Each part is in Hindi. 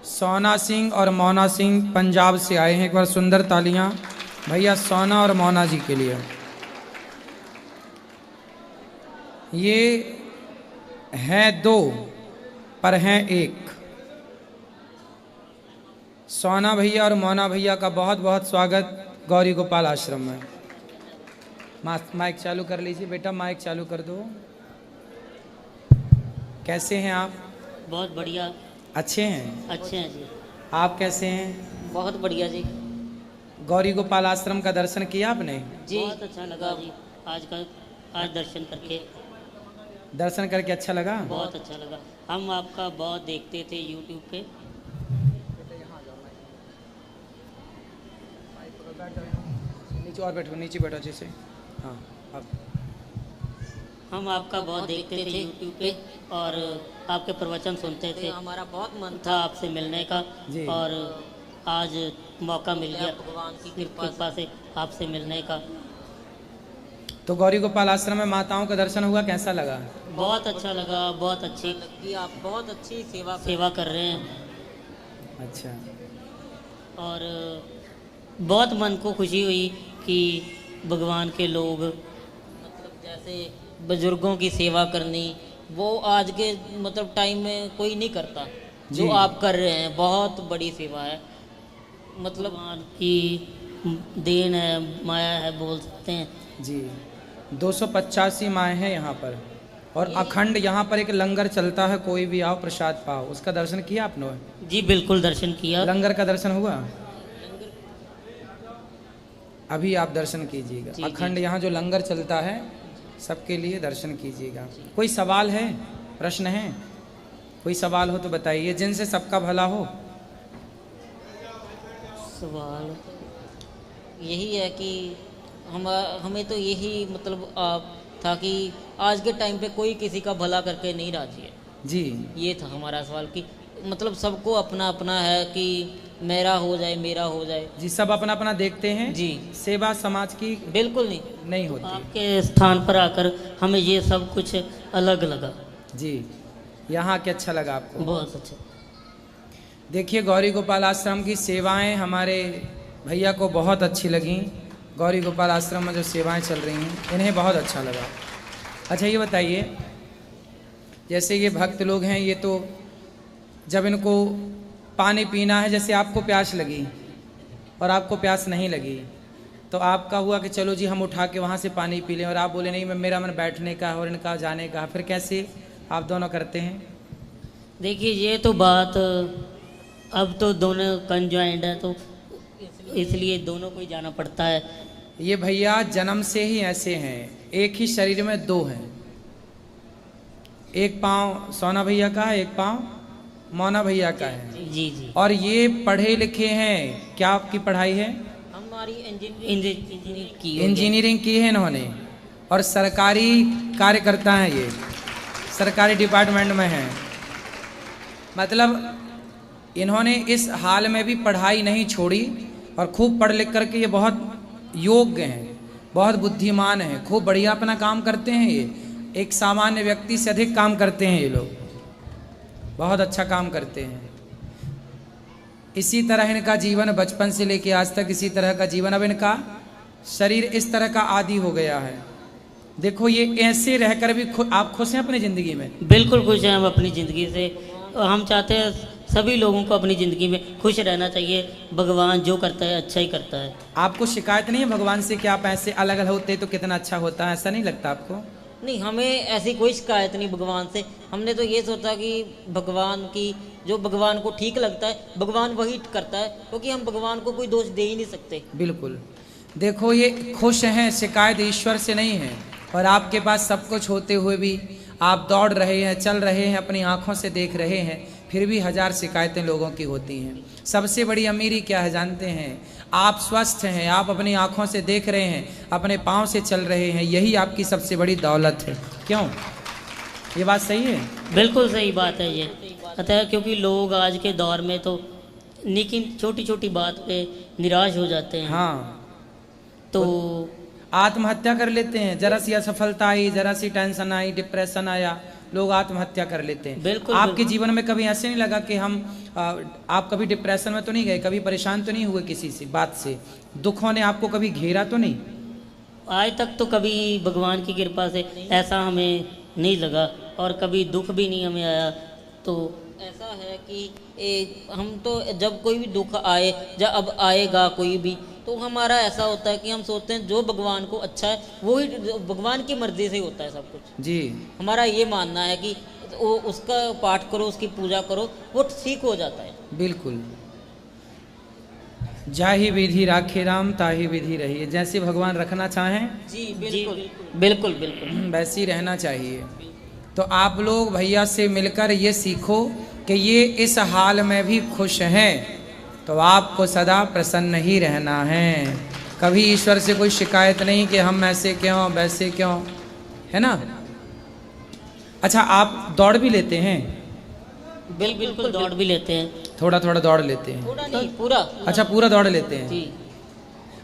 सोना सिंह और मोना सिंह पंजाब से आए हैं। एक बार सुंदर तालियां भैया सोना और मोना जी के लिए। ये हैं दो पर हैं एक। सोना भैया और मोना भैया का बहुत बहुत स्वागत गौरी गोपाल आश्रम में। माइक चालू कर लीजिए बेटा, माइक चालू कर दो। कैसे हैं आप? बहुत बढ़िया। अच्छे हैं? अच्छे हैं जी। आप कैसे हैं? बहुत बढ़िया जी। गौरी गोपाल आश्रम का दर्शन किया आपने? जी बहुत अच्छा लगा जी। आज दर्शन करके दर्शन करके अच्छा लगा? बहुत अच्छा लगा। हम आपका बहुत देखते थे यूट्यूब पे। नीचे और बैठो, नीचे बैठो जैसे। हाँ अब हम आपका बहुत देखते थे यूट्यूब पे और आपके प्रवचन सुनते थे। हमारा बहुत मन था आपसे मिलने का जी। और आज मौका मिल गया भगवान की कृपा से आपसे मिलने का। तो गौरी गोपाल आश्रम में माताओं का दर्शन हुआ, कैसा लगा? बहुत अच्छा लगा, बहुत अच्छी लगी। आप बहुत अच्छी सेवा कर रहे हैं। अच्छा। और बहुत मन को खुशी हुई कि भगवान के लोग मतलब जैसे बुजुर्गों की सेवा करनी, वो आज के मतलब टाइम में कोई नहीं करता जो जी। आप कर रहे हैं। बहुत बड़ी सेवा है, मतलब भगवान की देन है, माया है बोल सकते हैं जी। 285 माएँ हैं यहाँ पर और अखंड यहाँ पर एक लंगर चलता है, कोई भी आओ प्रसाद पाओ। उसका दर्शन किया आपने? जी बिल्कुल दर्शन किया। लंगर का दर्शन हुआ? अभी आप दर्शन कीजिएगा। अखंड यहाँ जो लंगर चलता है सबके लिए दर्शन कीजिएगा। कोई सवाल है, प्रश्न है? कोई सवाल हो तो बताइए, जिनसे सबका भला हो। सवाल यही है कि हमें तो यही मतलब था कि आज के टाइम पे कोई किसी का भला करके नहीं राजी है जी। ये था हमारा सवाल कि मतलब सबको अपना अपना है कि मेरा हो जाए, मेरा हो जाए। जी, सब अपना अपना देखते हैं जी। सेवा समाज की बिल्कुल नहीं होती। आपके स्थान पर आकर हमें ये सब कुछ अलग लगा जी। यहाँ के अच्छा लगा आपको? बहुत अच्छा। देखिए, गौरी गोपाल आश्रम की सेवाएं हमारे भैया को बहुत अच्छी लगी। गौरी गोपाल आश्रम में जो सेवाएं चल रही हैं इन्हें बहुत अच्छा लगा। अच्छा ये बताइए, जैसे ये भक्त लोग हैं, ये तो जब इनको पानी पीना है, जैसे आपको प्यास लगी और आपको प्यास नहीं लगी, तो आपका हुआ कि चलो जी हम उठा के वहाँ से पानी पी लें, और आप बोले नहीं मेरा मन बैठने का और इनका जाने का, फिर कैसे आप दोनों करते हैं? देखिए ये तो बात अब तो दोनों कंजॉइंट है तो इसलिए दोनों को ही जाना पड़ता है। ये भैया जन्म से ही ऐसे हैं, एक ही शरीर में दो हैं। एक पाँव सोना भैया का है, एक पाँव मोना भैया का है। जी जी। और ये पढ़े लिखे हैं। क्या आपकी पढ़ाई है? हमारी इंजीनियरिंग इंजीनियरिंग की है इन्होंने, और सरकारी कार्यकर्ता हैं। ये सरकारी डिपार्टमेंट में हैं। मतलब इन्होंने इस हाल में भी पढ़ाई नहीं छोड़ी और खूब पढ़ लिख करके ये बहुत योग्य हैं, बहुत बुद्धिमान हैं, खूब बढ़िया अपना काम करते हैं। ये एक सामान्य व्यक्ति से अधिक काम करते हैं। ये लोग बहुत अच्छा काम करते हैं। इसी तरह इनका जीवन बचपन से लेके आज तक इसी तरह का जीवन। अब इनका शरीर इस तरह का आदी हो गया है। देखो ये ऐसे रहकर भी आप खुश हैं अपनी ज़िंदगी में? बिल्कुल खुश हैं हम अपनी ज़िंदगी से। हम चाहते हैं सभी लोगों को अपनी ज़िंदगी में खुश रहना चाहिए। भगवान जो करता है अच्छा ही करता है। आपको शिकायत नहीं है भगवान से कि आप ऐसे अलग अलग होते तो कितना अच्छा होता है? ऐसा नहीं लगता आपको? नहीं, हमें ऐसी कोई शिकायत नहीं भगवान से। हमने तो ये सोचा कि भगवान की जो भगवान को ठीक लगता है भगवान वही करता है, क्योंकि हम भगवान को कोई दोष दे ही नहीं सकते। बिल्कुल। देखो ये खुश हैं, शिकायत ईश्वर से नहीं है। और आपके पास सब कुछ होते हुए भी आप दौड़ रहे हैं, चल रहे हैं, अपनी आंखों से देख रहे हैं, फिर भी हजार शिकायतें लोगों की होती हैं। सबसे बड़ी अमीरी क्या है जानते हैं? आप स्वस्थ हैं, आप अपनी आंखों से देख रहे हैं, अपने पाँव से चल रहे हैं, यही आपकी सबसे बड़ी दौलत है। क्यों? ये बात सही है? बिल्कुल सही बात है ये। अतः क्योंकि लोग आज के दौर में तो लेकिन छोटी छोटी बात पे निराश हो जाते हैं। हाँ, तो आत्महत्या कर लेते हैं। जरा सी असफलता आई, जरा सी टेंशन आई, डिप्रेशन आया, लोग आत्महत्या कर लेते हैं। बिल्कुल, आपके बिल्कुल। जीवन में कभी ऐसे नहीं लगा कि आप कभी डिप्रेशन में तो नहीं गए, कभी परेशान तो नहीं हुए किसी से बात से, दुखों ने आपको कभी घेरा तो नहीं? आज तक तो कभी भगवान की कृपा से ऐसा हमें नहीं लगा और कभी दुख भी नहीं हमें आया। तो ऐसा है कि हम तो जब कोई भी दुख आए, जब अब आएगा कोई भी, तो हमारा ऐसा होता है कि हम सोचते हैं जो भगवान को अच्छा है वो ही, भगवान की मर्जी से होता है सब कुछ। जी हमारा ये मानना है कि वो उसका पाठ करो, उसकी पूजा करो, वो ठीक हो जाता है। बिल्कुल। जाहि विधि राखे राम ताहि विधि रहिए, जैसे भगवान रखना चाहें जी बिल्कुल बिल्कुल बिल्कुल वैसे ही रहना चाहिए। तो आप लोग भैया से मिलकर ये सीखो कि ये इस हाल में भी खुश हैं, तो आपको सदा प्रसन्न ही रहना है। कभी ईश्वर से कोई शिकायत नहीं कि हम ऐसे क्यों वैसे क्यों, है ना। अच्छा, आप दौड़ भी लेते हैं? बिल्कुल दौड़ भी लेते हैं, थोड़ा थोड़ा दौड़ लेते हैं? थोड़ा नहीं पूरा। अच्छा, पूरा दौड़ लेते हैं। जी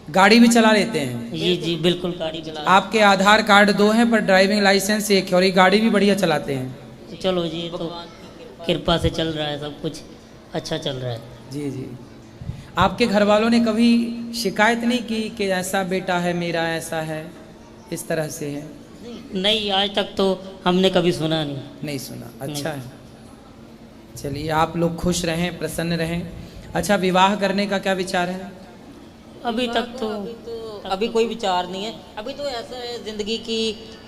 गाड़ी भी चला लेते हैं? जी बिल्कुल गाड़ी चला। आपके आधार कार्ड 2 हैं पर ड्राइविंग लाइसेंस 1 है, और ये गाड़ी भी बढ़िया चलाते हैं। चलो जी, तो कृपा से चल रहा है, सब कुछ अच्छा चल रहा है। जी जी। आपके घर वालों ने कभी शिकायत नहीं की कि ऐसा बेटा है मेरा, ऐसा है, इस तरह से है? नहीं, आज तक तो हमने कभी सुना नहीं। नहीं सुना। अच्छा है, चलिए आप लोग खुश रहें, प्रसन्न रहें। अच्छा, विवाह करने का क्या विचार है? अभी तक तो अभी कोई विचार नहीं है। अभी तो ऐसा है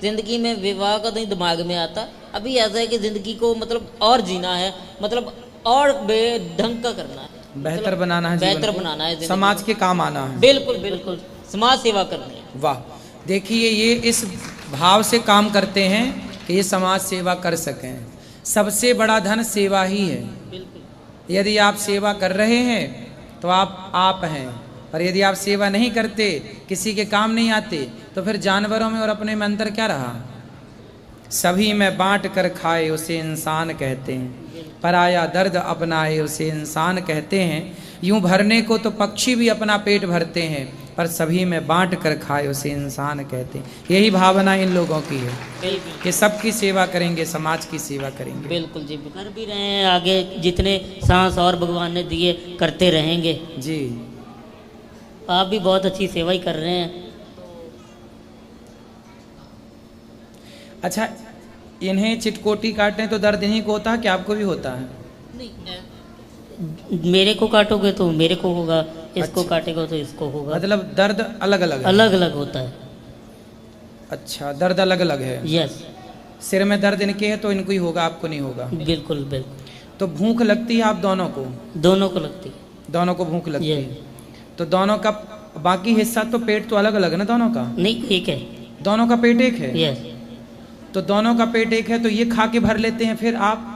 जिंदगी में विवाह का नहीं दिमाग में आता। अभी ऐसा है कि जिंदगी को मतलब और जीना है, मतलब और बेढंग का करना है, बेहतर बनाना है, बेहतर जीवन को, बनाना है, समाज के काम आना है। बिल्कुल बिल्कुल समाज सेवा करनी है। वाह, देखिए ये इस भाव से काम करते हैं कि ये समाज सेवा कर सकें। सबसे बड़ा धन सेवा ही है। बिल्कुल। यदि आप सेवा कर रहे हैं तो आप हैं, और यदि आप सेवा नहीं करते, किसी के काम नहीं आते, तो फिर जानवरों में और अपने में अंतर क्या रहा? सभी में बांट कर खाए उसे इंसान कहते हैं, पराया दर्द अपनाए उसे इंसान कहते हैं। यूं भरने को तो पक्षी भी अपना पेट भरते हैं, पर सभी में बांट कर खाए उसे इंसान कहते हैं। यही भावना इन लोगों की है बिल्कुल कि सबकी सेवा करेंगे, समाज की सेवा करेंगे। बिल्कुल जी, कर भी रहे हैं, आगे जितने सांस और भगवान ने दिए करते रहेंगे। जी, आप भी बहुत अच्छी सेवा ही कर रहे हैं। अच्छा, इन्हें चिटकोटी काटें तो दर्द इन्हीं को होता है कि आपको भी होता है? मेरे को काटोगे तो मेरे को होगा, इसको अच्छा। काटेगा तो इसको होगा। मतलब दर्द अलग अलग है? अलग अलग होता है। अच्छा, दर्द अलग अलग है। यस, सिर में दर्द इनके है तो इनको ही होगा, आपको नहीं होगा। बिल्कुल बिल्कुल। तो भूख लगती है आप दोनों को? दोनों को लगती है। दोनों को भूख लगती ये है। तो दोनों का बाकी हिस्सा तो पेट तो अलग अलग है ना दोनों का? नहीं, एक है। दोनों का पेट एक है? यस। तो दोनों का पेट एक है तो ये खा के भर लेते हैं, फिर आप?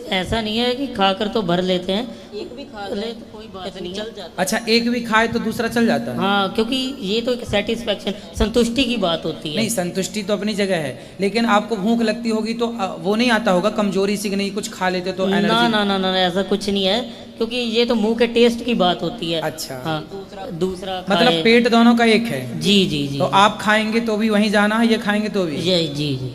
ऐसा नहीं है कि खाकर तो भर लेते हैं, एक भी खा ले तो कोई बात नहीं, चल जाता अच्छा, एक भी खाए तो दूसरा चल जाता है। है? हाँ, क्योंकि ये तो एक सेटिस्फेक्शन, संतुष्टि की बात होती है। नहीं, संतुष्टि तो अपनी जगह है, लेकिन आपको भूख लगती होगी तो वो नहीं आता होगा कमजोरी सी कि नहीं कुछ खा लेते तो ना एनर्जी? ना ना ना, ऐसा कुछ नहीं है, क्योंकि ये तो मुंह के टेस्ट की बात होती है। अच्छा। हाँ, दूसरा मतलब खाए। पेट दोनों का एक है? जी जी जी। तो आप खाएंगे तो भी वहीं जाना है, ये खाएंगे तो भी? जी जी जी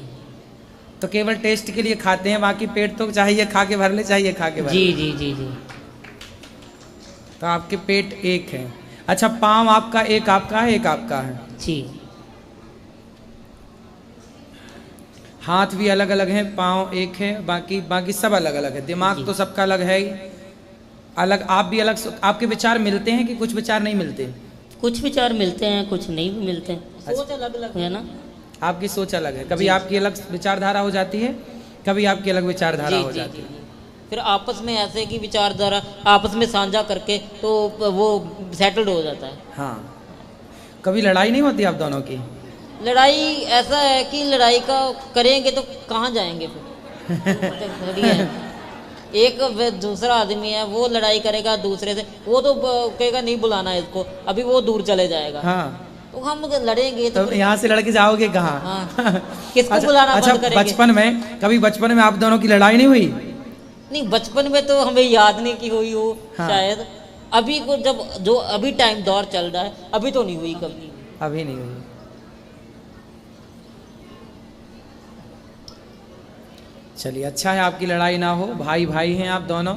तो केवल टेस्ट के लिए खाते हैं, बाकी पेट तो चाहिए खा के भर ले, चाहिए खा के भर जी ले। जी जी जी। तो आपके पेट एक है। अच्छा, पाँव आपका एक आपका है, एक आपका है? जी। हाथ भी अलग अलग हैं, पाँव एक है, बाकी बाकी सब अलग अलग है। दिमाग तो सबका अलग है ही, अलग। आप भी अलग। आपके विचार मिलते हैं कि कुछ विचार नहीं मिलते? कुछ विचार मिलते हैं, कुछ नहीं भी मिलते हैं, सोच अलग अलग है ना। आपकी सोच अलग है, कभी आपकी अलग विचारधारा हो जाती है, कभी आपकी अलग विचारधारा हो जाती है। फिर आपस में ऐसे की विचारधारा आपस में साझा करके तो वो सेटल्ड हो जाता है। हाँ, कभी लड़ाई नहीं होती आप दोनों की? लड़ाई ऐसा है कि लड़ाई का करेंगे तो कहाँ जाएंगे फिर है। एक दूसरा आदमी है, वो लड़ाई करेगा दूसरे से, वो तो कहेगा नहीं बुलाना इसको, अभी वो दूर चले जाएगा। हाँ, तो हम लड़ेंगे तो यहाँ से लड़के जाओगे कहाँ? हाँ, किसको अच्छा, बुलाना अच्छा, बंद करेंगे? बचपन में आप दोनों की लड़ाई नहीं हुई? नहीं, बचपन में तो हमें याद नहीं कि हुई हो। हाँ। शायद अभी को जब जो अभी टाइम दौर चल रहा है, अभी तो नहीं हुई कभी। अभी नहीं हुई। चलिए, अच्छा है आपकी लड़ाई ना हो, भाई भाई हैं आप दोनों,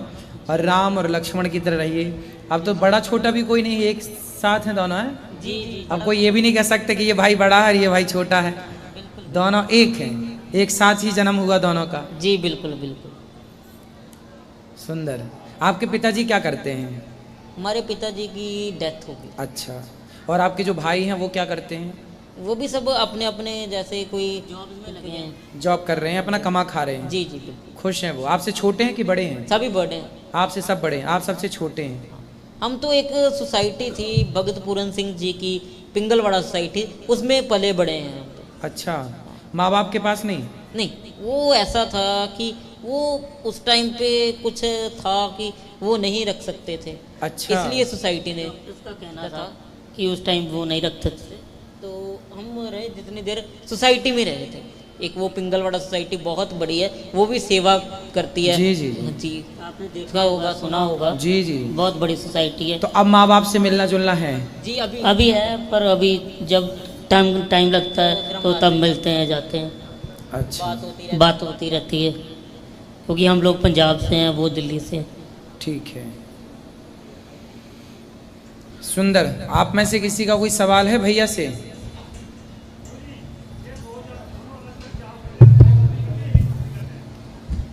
और राम और लक्ष्मण की तरह रहिए। अब तो बड़ा छोटा भी कोई नहीं, एक साथ हैं दोनों, हैं। जी जी। अब कोई ये भी नहीं कह सकते कि ये भाई बड़ा है और ये भाई छोटा है, दोनों एक हैं, एक साथ ही जन्म हुआ दोनों का। जी बिल्कुल बिल्कुल। सुंदर। आपके पिताजी क्या करते हैं? हमारे पिताजी की डेथ हो गई। अच्छा, और आपके जो भाई हैं वो क्या करते हैं? वो भी सब अपने अपने जैसे कोई जॉब में लगे हैं। जॉब कर रहे हैं, अपना कमा खा रहे हैं। जी जी बिल्कुल। खुश हैं वो? आपसे छोटे हैं कि बड़े हैं? सभी बड़े हैं। आपसे सब बड़े हैं, आप सबसे छोटे हैं। हम तो एक सोसाइटी थी भगत पूरन सिंह जी की, पिंगलवाड़ा सोसाइटी, उसमें पले बड़े हैं हम तो। अच्छा, माँ बाप के पास नहीं? नहीं, वो ऐसा था कि वो उस टाइम पे कुछ था कि वो नहीं रख सकते थे। अच्छा, इसलिए सोसाइटी ने उसका कहना था कि उस टाइम वो नहीं रख सकते थे, तो हम रहे जितनी देर सोसाइटी में रहे थे। एक वो पिंगलवाड़ा सोसाइटी बहुत बड़ी है, वो भी सेवा करती है। जी जी जी, आपने देखा होगा, सुना होगा। जी जी। बहुत बड़ी सोसाइटी है। तो अब माँ बाप से मिलना जुलना है? जी अभी है, पर अभी जब टाइम लगता है तो तब मिलते हैं, जाते हैं। अच्छा, बात होती रहती है, क्योंकि हम लोग पंजाब से हैं, वो दिल्ली से हैं। ठीक है। सुंदर। आप में से किसी का कोई सवाल है भैया से?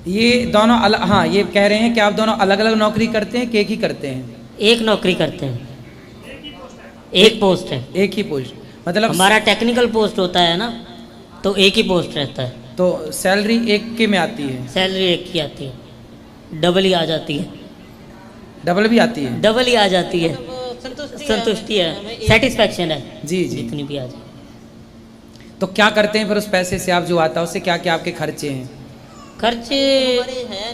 ये दोनों अलग, हाँ, ये कह रहे हैं कि आप दोनों अलग अलग नौकरी करते हैं कि एक ही करते हैं? एक नौकरी करते हैं, एक पोस्ट है। एक ही पोस्ट, मतलब हमारा टेक्निकल पोस्ट होता है ना, तो एक ही पोस्ट रहता है। तो सैलरी एक के में आती है? सैलरी एक की आती है, डबल ही आ जाती है। डबल भी आती है? डबल ही आ जाती है। संतुष्टि है, सेटिस्फैक्शन है। जी जी। जितनी भी आ जाए। तो क्या करते हैं फिर उस पैसे से? आप जो आता है उससे क्या क्या आपके खर्चे हैं? खर्चे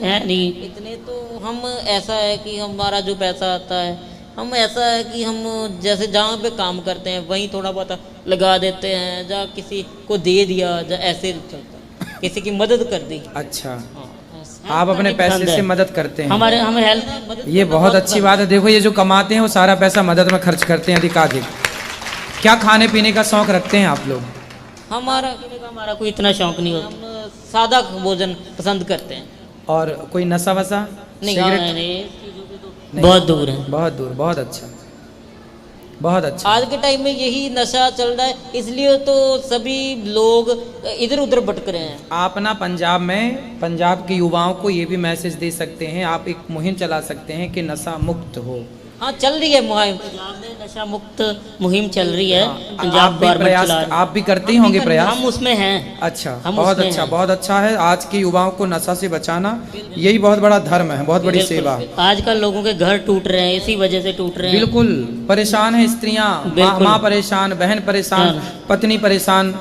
हैं नहीं इतने, तो हम ऐसा है कि हमारा जो पैसा आता है, हम ऐसा है कि हम जैसे जहाँ पे काम करते हैं वहीं थोड़ा बहुत लगा देते हैं, जहाँ किसी को दे दिया, जहाँ ऐसे चलता, किसी की मदद कर दी। अच्छा, आप अपने पैसे से मदद करते हैं? हमारे हमें हेल्प, ये बहुत अच्छी बात है। देखो, ये जो कमाते हैं वो सारा पैसा मदद में खर्च करते हैं अधिकाधिक। क्या खाने पीने का शौक रखते हैं आप लोग? हमारा कोई इतना शौक नहीं होता, हम सादा भोजन पसंद करते हैं। और कोई नशा वशा? नहीं, सिगरेट? नहीं, तो बहुत दूर है। बहुत दूर, बहुत अच्छा, बहुत अच्छा। आज के टाइम में यही नशा चल रहा है, इसलिए तो सभी लोग इधर उधर भटक रहे हैं। आप ना पंजाब में, पंजाब के युवाओं को ये भी मैसेज दे सकते हैं, आप एक मुहिम चला सकते हैं कि नशा मुक्त हो। हाँ, चल रही है मुहिम, पंजाब में नशा मुक्त मुहिम चल रही है। आप पंजाब भी प्रयास, आप भी करते ही होंगे प्रयास? हम उसमें हैं। अच्छा, हम बहुत उसमें अच्छा, हैं। बहुत अच्छा है। आज के युवाओं को नशा से बचाना, यही बहुत बड़ा धर्म है, बहुत बड़ी बिल्कुल, सेवा। आजकल लोगों के घर टूट रहे हैं, इसी वजह से टूट रहे हैं। बिल्कुल परेशान है स्त्रियां, बिल्कुल। माँ परेशान, बहन परेशान, पत्नी परेशान।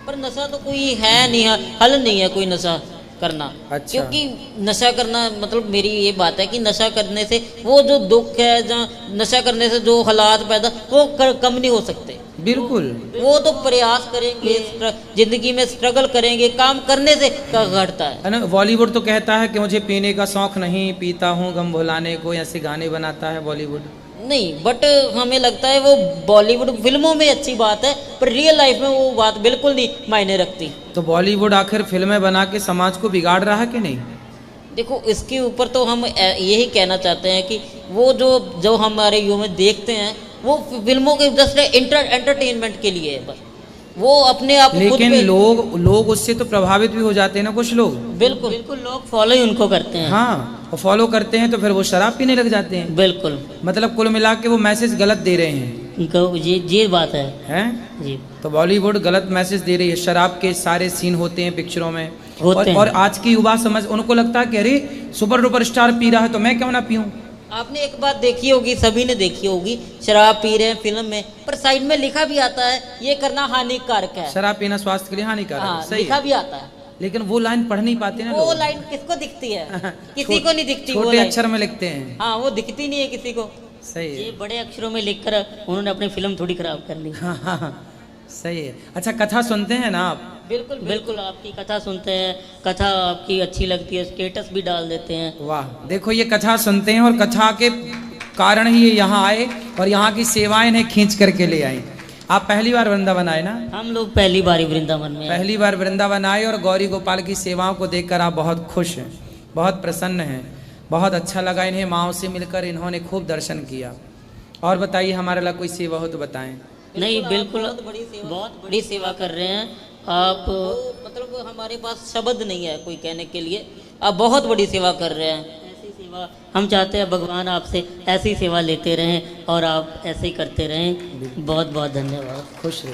पर नशा तो कोई है नहीं, हल नहीं है कोई नशा करना। अच्छा। क्योंकि नशा करना मतलब, मेरी ये बात है कि नशा करने से वो जो दुख है, जहाँ नशा करने से जो हालात पैदा, वो कम नहीं हो सकते। बिल्कुल। वो तो प्रयास करेंगे, जिंदगी में स्ट्रगल करेंगे, काम करने से घटता है ना। बॉलीवुड तो कहता है कि मुझे पीने का शौक नहीं, पीता हूँ गम भुलाने को, ऐसे गाने बनाता है बॉलीवुड। नहीं, बट हमें लगता है वो बॉलीवुड फिल्मों में अच्छी बात है, पर रियल लाइफ में वो बात बिल्कुल नहीं मायने रखती। तो बॉलीवुड आखिर फिल्में बना के समाज को बिगाड़ रहा है कि नहीं? देखो, इसके ऊपर तो हम यही कहना चाहते हैं कि वो जो हमारे युवा में देखते हैं, वो फिल्मों के जस्ट एंटरटेनमेंट के लिए है बस, वो अपने आप लेकिन लोग उससे तो प्रभावित भी हो जाते हैं ना, कुछ लोग। बिल्कुल बिल्कुल, लोग फॉलो ही उनको करते हैं। हाँ, और फॉलो करते हैं तो फिर वो शराब पीने लग जाते हैं। बिल्कुल, मतलब कुल मिला के वो मैसेज गलत दे रहे हैं। ये बात है। हैं? जी, तो बॉलीवुड गलत मैसेज दे रही है। शराब के सारे सीन होते हैं पिक्चरों में, होते हैं। और आज की युवा समझ, उनको लगता है कि अरे सुपर डुपर स्टार पी रहा है तो मैं क्यों ना पीऊं। आपने एक बात देखी होगी, सभी ने देखी होगी, शराब पी रहे हैं फिल्म में, पर साइड में लिखा भी आता है ये करना हानिकारक है। शराब पीना स्वास्थ्य के लिए हानिकारक है, हाँ, सही लिखा है। भी आता है, लेकिन वो लाइन पढ़ नहीं पाते ना वो लोग। लाइन किसको दिखती है? किसी को नहीं दिखती वो छोटे लाइन। अक्षर में लिखते हैं। हाँ, वो दिखती नहीं है किसी को। सही है। ये बड़े अक्षरों में लिखकर उन्होंने अपनी फिल्म थोड़ी खराब कर ली। हाँ हाँ हाँ, सही है। अच्छा, कथा सुनते हैं ना आप? बिल्कुल बिल्कुल, आपकी कथा सुनते हैं, कथा आपकी अच्छी लगती है, स्टेटस भी डाल देते हैं। वाह, देखो ये कथा सुनते हैं और कथा के कारण ही ये यहाँ आए और यहाँ की सेवाएं इन्हें खींच करके ले आई। आप पहली बार वृंदावन आए ना? हम लोग पहली बार ही वृंदावन में आए। पहली बार वृंदावन आए और गौरी गोपाल की सेवाओं को देखकर आप बहुत खुश हैं, बहुत प्रसन्न हैं, बहुत अच्छा लगा इन्हें माँओं से मिलकर, इन्होंने खूब दर्शन किया। और बताइए हमारे लिए कोई सेवा हो तो बताएं। नहीं, बिल्कुल बहुत बड़ी सेवा कर रहे हैं आप। मतलब हमारे पास शब्द नहीं है कोई कहने के लिए, आप बहुत बड़ी सेवा कर रहे हैं। ऐसी सेवा हम चाहते हैं भगवान आपसे ऐसी सेवा लेते रहें और आप ऐसे ही करते रहें। बहुत बहुत धन्यवाद। खुश रहिए।